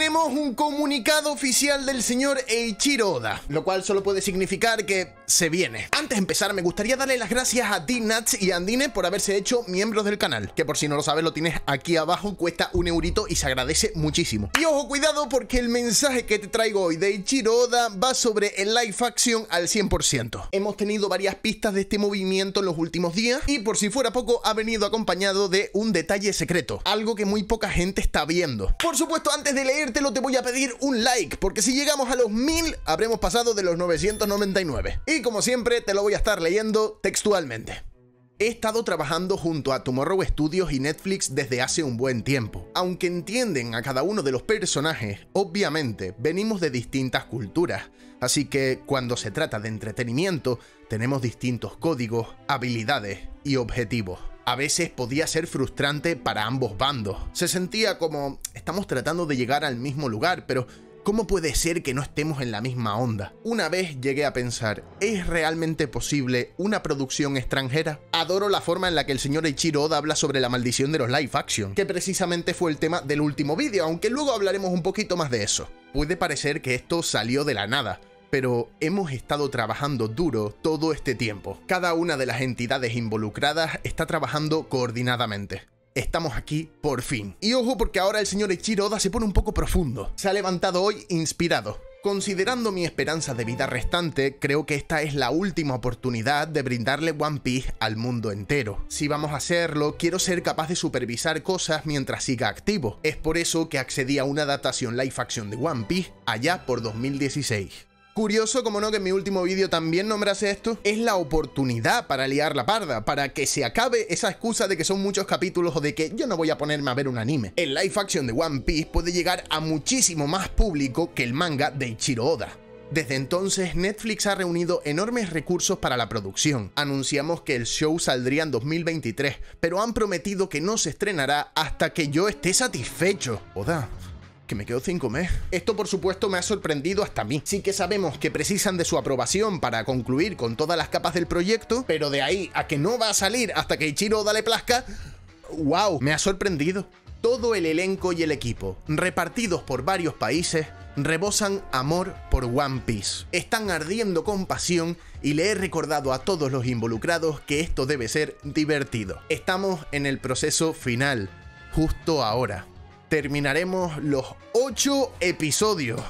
tenemos un comunicado oficial del señor Eiichiro Oda, lo cual solo puede significar que se viene. Antes de empezar, me gustaría darle las gracias a D-Nuts y Andine por haberse hecho miembros del canal, que por si no lo sabes lo tienes aquí abajo, cuesta €1 y se agradece muchísimo. Y ojo, cuidado, porque el mensaje que te traigo hoy de Eiichiro Oda va sobre el live action al 100%. Hemos tenido varias pistas de este movimiento en los últimos días y por si fuera poco ha venido acompañado de un detalle secreto, algo que muy poca gente está viendo. Por supuesto, antes de leértelo te voy a pedir un like, porque si llegamos a los 1000 habremos pasado de los 999. Y como siempre te lo voy a estar leyendo textualmente. He estado trabajando junto a Tomorrow Studios y Netflix desde hace un buen tiempo. Aunque entienden a cada uno de los personajes, obviamente venimos de distintas culturas. Así que cuando se trata de entretenimiento, tenemos distintos códigos, habilidades y objetivos. A veces podía ser frustrante para ambos bandos. Se sentía como estamos tratando de llegar al mismo lugar, pero ¿cómo puede ser que no estemos en la misma onda? Una vez llegué a pensar, ¿es realmente posible una producción extranjera? Adoro la forma en la que el señor Eiichiro Oda habla sobre la maldición de los live action, que precisamente fue el tema del último vídeo, aunque luego hablaremos un poquito más de eso. Puede parecer que esto salió de la nada, pero hemos estado trabajando duro todo este tiempo. Cada una de las entidades involucradas está trabajando coordinadamente. Estamos aquí por fin. Y ojo, porque ahora el señor Eiichiro Oda se pone un poco profundo. Se ha levantado hoy inspirado. Considerando mi esperanza de vida restante, creo que esta es la última oportunidad de brindarle One Piece al mundo entero. Si vamos a hacerlo, quiero ser capaz de supervisar cosas mientras siga activo. Es por eso que accedí a una adaptación live action de One Piece allá por 2016. Curioso, como no, que en mi último vídeo también nombrase esto. Es la oportunidad para liar la parda, para que se acabe esa excusa de que son muchos capítulos o de que yo no voy a ponerme a ver un anime. El live action de One Piece puede llegar a muchísimo más público que el manga de Eiichiro Oda. Desde entonces, Netflix ha reunido enormes recursos para la producción. Anunciamos que el show saldría en 2023, pero han prometido que no se estrenará hasta que yo esté satisfecho. Oda, que me quedo 5 meses. Esto por supuesto me ha sorprendido hasta a mí. Sí que sabemos que precisan de su aprobación para concluir con todas las capas del proyecto, pero de ahí a que no va a salir hasta que Eiichiro Oda le plazca, ¡wow! Me ha sorprendido. Todo el elenco y el equipo, repartidos por varios países, rebosan amor por One Piece. Están ardiendo con pasión y le he recordado a todos los involucrados que esto debe ser divertido. Estamos en el proceso final, justo ahora. Terminaremos los 8 episodios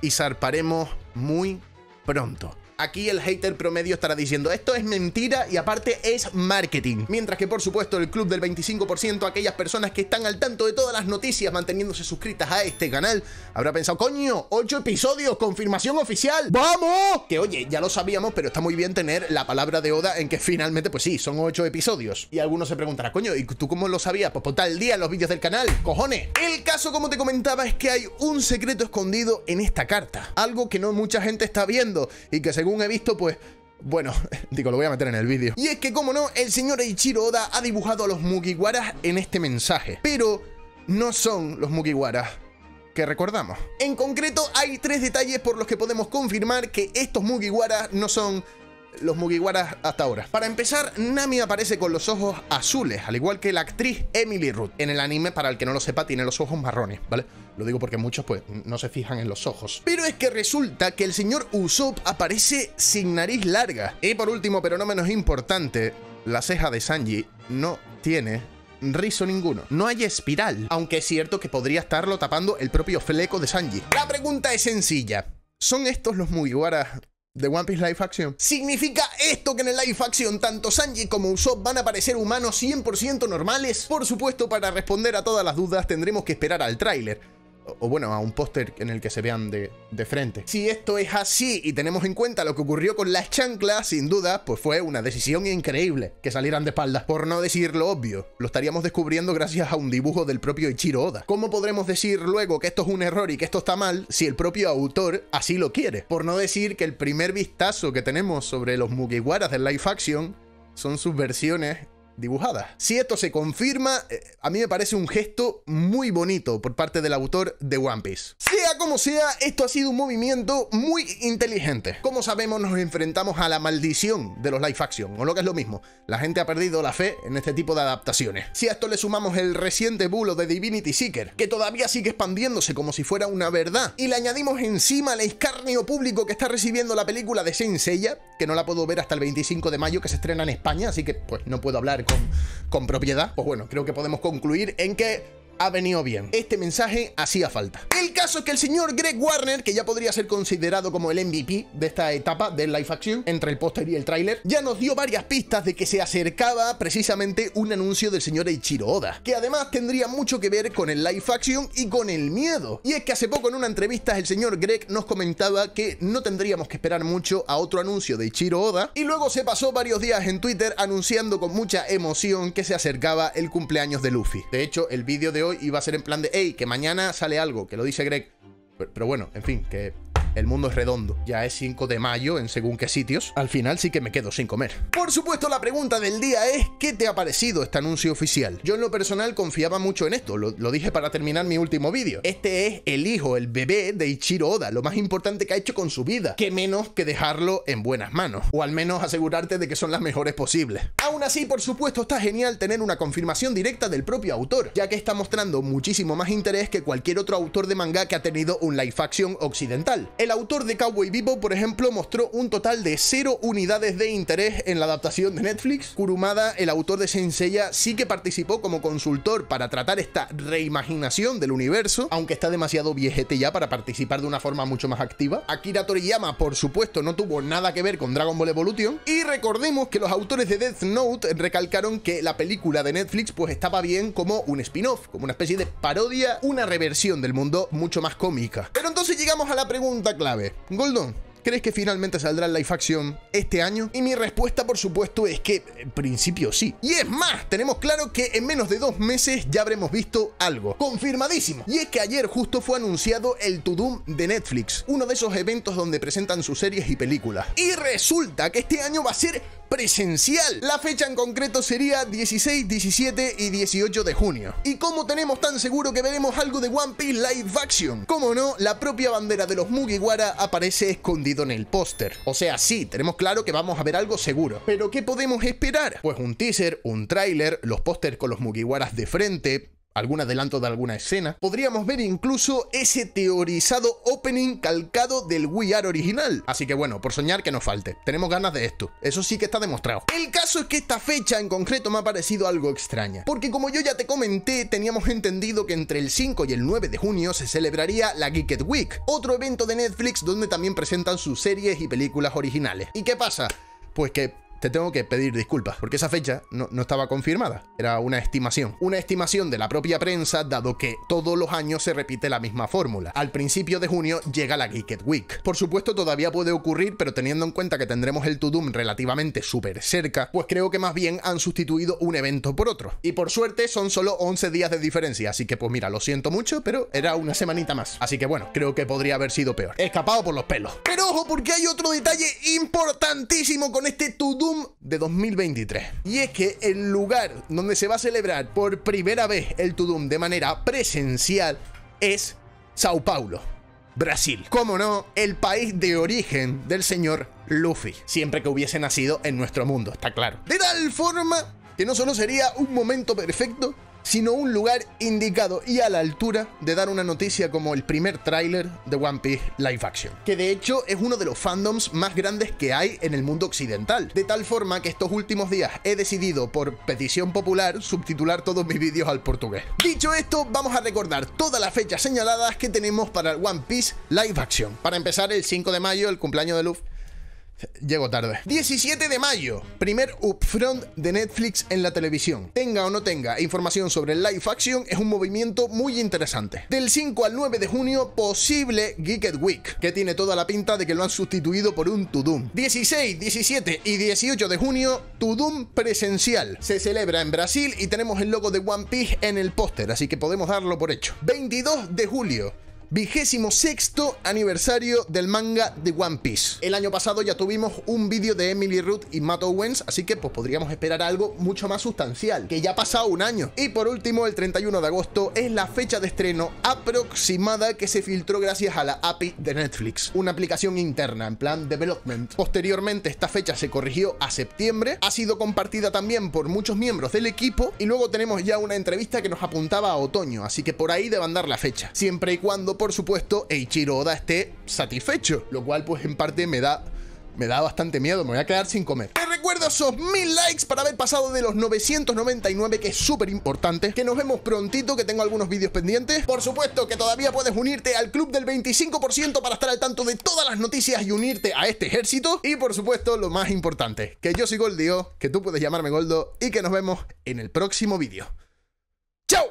y zarparemos muy pronto. Aquí el hater promedio estará diciendo esto es mentira y aparte es marketing. Mientras que por supuesto el club del 25%, aquellas personas que están al tanto de todas las noticias manteniéndose suscritas a este canal, habrá pensado, coño, 8 episodios, confirmación oficial, ¡vamos! Que oye, ya lo sabíamos, pero está muy bien tener la palabra de Oda en que finalmente, pues sí, son 8 episodios. Y algunos se preguntará, coño, ¿y tú cómo lo sabías? Pues ponte al día en los vídeos del canal, cojones. El caso, como te comentaba, es que hay un secreto escondido en esta carta. Algo que no mucha gente está viendo y que según he visto, pues, bueno, digo, lo voy a meter en el vídeo. Y es que, como no, el señor Eiichiro Oda ha dibujado a los Mugiwaras en este mensaje. Pero no son los Mugiwaras que recordamos. En concreto, hay 3 detalles por los que podemos confirmar que estos Mugiwaras no son los Mugiwaras hasta ahora. Para empezar, Nami aparece con los ojos azules, al igual que la actriz Emily Root. En el anime, para el que no lo sepa, tiene los ojos marrones, ¿vale? Lo digo porque muchos, pues, no se fijan en los ojos. Pero es que resulta que el señor Usopp aparece sin nariz larga. Y por último, pero no menos importante, la ceja de Sanji no tiene rizo ninguno. No hay espiral, aunque es cierto que podría estarlo tapando el propio fleco de Sanji. La pregunta es sencilla. ¿Son estos los Mugiwaras de One Piece Live Action? ¿Significa esto que en el Live Action tanto Sanji como Usopp van a parecer humanos 100% normales? Por supuesto, para responder a todas las dudas tendremos que esperar al tráiler. O bueno, a un póster en el que se vean de frente. Si esto es así y tenemos en cuenta lo que ocurrió con las chanclas, sin duda, pues fue una decisión increíble que salieran de espaldas. Por no decir lo obvio, lo estaríamos descubriendo gracias a un dibujo del propio Eiichiro Oda. ¿Cómo podremos decir luego que esto es un error y que esto está mal si el propio autor así lo quiere? Por no decir que el primer vistazo que tenemos sobre los Mugiwaras del live action son sus versiones dibujadas. Si esto se confirma, a mí me parece un gesto muy bonito por parte del autor de One Piece. Sea como sea, esto ha sido un movimiento muy inteligente. Como sabemos, nos enfrentamos a la maldición de los live action, o lo que es lo mismo, la gente ha perdido la fe en este tipo de adaptaciones. Si a esto le sumamos el reciente bulo de Divinity Seeker, que todavía sigue expandiéndose como si fuera una verdad, y le añadimos encima el escarnio público que está recibiendo la película de Saint Seiya, que no la puedo ver hasta el 25 de mayo que se estrena en España, así que pues no puedo hablar con propiedad, pues bueno, creo que podemos concluir en que ha venido bien. Este mensaje hacía falta. El caso es que el señor Greg Warner, que ya podría ser considerado como el MVP de esta etapa del live action, entre el póster y el tráiler, ya nos dio varias pistas de que se acercaba precisamente un anuncio del señor Eiichiro Oda, que además tendría mucho que ver con el live action y con el miedo. Y es que hace poco en una entrevista el señor Greg nos comentaba que no tendríamos que esperar mucho a otro anuncio de Eiichiro Oda, y luego se pasó varios días en Twitter anunciando con mucha emoción que se acercaba el cumpleaños de Luffy. De hecho, el vídeo de hoy iba a ser en plan de, hey, que mañana sale algo, que lo dice Greg, pero bueno, en fin, que el mundo es redondo. Ya es 5 de mayo en según qué sitios. Al final sí que me quedo sin comer. Por supuesto, la pregunta del día es, ¿qué te ha parecido este anuncio oficial? Yo en lo personal confiaba mucho en esto, lo dije para terminar mi último vídeo. Este es el hijo, el bebé de Eiichiro Oda, lo más importante que ha hecho con su vida. Qué menos que dejarlo en buenas manos, o al menos asegurarte de que son las mejores posibles. Aún así, por supuesto, está genial tener una confirmación directa del propio autor, ya que está mostrando muchísimo más interés que cualquier otro autor de manga que ha tenido un live action occidental. El autor de Cowboy Bebop, por ejemplo, mostró un total de 0 unidades de interés en la adaptación de Netflix. Kurumada, el autor de Saint Seiya, sí que participó como consultor para tratar esta reimaginación del universo, aunque está demasiado viejete ya para participar de una forma mucho más activa. Akira Toriyama, por supuesto, no tuvo nada que ver con Dragon Ball Evolution. Y recordemos que los autores de Death Note recalcaron que la película de Netflix pues estaba bien como un spin-off, como una especie de parodia, una reversión del mundo mucho más cómica. Pero entonces llegamos a la pregunta clave. Goldon, ¿crees que finalmente saldrá el live action este año? Y mi respuesta, por supuesto, es que en principio sí. Y es más, tenemos claro que en menos de 2 meses ya habremos visto algo. Confirmadísimo. Y es que ayer justo fue anunciado el Tudum de Netflix, uno de esos eventos donde presentan sus series y películas. Y resulta que este año va a ser presencial. La fecha en concreto sería 16, 17 y 18 de junio. ¿Y cómo tenemos tan seguro que veremos algo de One Piece live action? Como no, la propia bandera de los Mugiwara aparece escondida en el póster. O sea, sí, tenemos claro que vamos a ver algo seguro. ¿Pero qué podemos esperar? Pues un teaser, un tráiler, los pósters con los Mugiwaras de frente, algún adelanto de alguna escena. Podríamos ver incluso ese teorizado opening calcado del We Are original. Así que bueno, por soñar que nos falte. Tenemos ganas de esto. Eso sí que está demostrado. El caso es que esta fecha en concreto me ha parecido algo extraña. Porque como yo ya te comenté, teníamos entendido que entre el 5 y el 9 de junio se celebraría la Geeked Week, otro evento de Netflix donde también presentan sus series y películas originales. ¿Y qué pasa? Pues que te tengo que pedir disculpas, porque esa fecha no estaba confirmada, era una estimación. Una estimación de la propia prensa, dado que todos los años se repite la misma fórmula. Al principio de junio llega la Geeked Week. Por supuesto todavía puede ocurrir, pero teniendo en cuenta que tendremos el Tudum relativamente súper cerca, pues creo que más bien han sustituido un evento por otro. Y por suerte son solo 11 días de diferencia, así que pues mira, lo siento mucho, pero era una semanita más. Así que bueno, creo que podría haber sido peor. He escapado por los pelos. Pero ojo, porque hay otro detalle importantísimo con este Tudum de 2023. Y es que el lugar donde se va a celebrar por primera vez el Tudum de manera presencial es Sao Paulo, Brasil. Cómo no, el país de origen del señor Luffy. Siempre que hubiese nacido en nuestro mundo, está claro. De tal forma que no solo sería un momento perfecto, sino un lugar indicado y a la altura de dar una noticia como el primer tráiler de One Piece live action, que de hecho es uno de los fandoms más grandes que hay en el mundo occidental, de tal forma que estos últimos días he decidido por petición popular subtitular todos mis vídeos al portugués. Dicho esto, vamos a recordar todas las fechas señaladas que tenemos para el One Piece live action. Para empezar, el 5 de mayo, el cumpleaños de Luffy. Llego tarde. 17 de mayo, primer upfront de Netflix en la televisión. Tenga o no tenga información sobre el live action, es un movimiento muy interesante. Del 5 al 9 de junio, posible Geeked Week, que tiene toda la pinta de que lo han sustituido por un Tudum. 16, 17 y 18 de junio, Tudum presencial. Se celebra en Brasil y tenemos el logo de One Piece en el póster, así que podemos darlo por hecho. 22 de julio, 26º aniversario del manga de One Piece. El año pasado ya tuvimos un vídeo de Emily Root y Matt Owens, así que pues podríamos esperar algo mucho más sustancial, que ya ha pasado un año. Y por último, el 31 de agosto es la fecha de estreno aproximada que se filtró gracias a la API de Netflix, una aplicación interna en plan development. Posteriormente esta fecha se corrigió a septiembre, ha sido compartida también por muchos miembros del equipo y luego tenemos ya una entrevista que nos apuntaba a otoño, así que por ahí debe andar la fecha, siempre y cuando por supuesto Eiichiro Oda esté satisfecho, lo cual pues en parte me da bastante miedo, me voy a quedar sin comer. Te recuerdo esos 1000 likes para haber pasado de los 999, que es súper importante, que nos vemos prontito, que tengo algunos vídeos pendientes. Por supuesto que todavía puedes unirte al club del 25% para estar al tanto de todas las noticias y unirte a este ejército. Y por supuesto, lo más importante, que yo soy Goldio, que tú puedes llamarme Goldo y que nos vemos en el próximo vídeo. ¡Chao!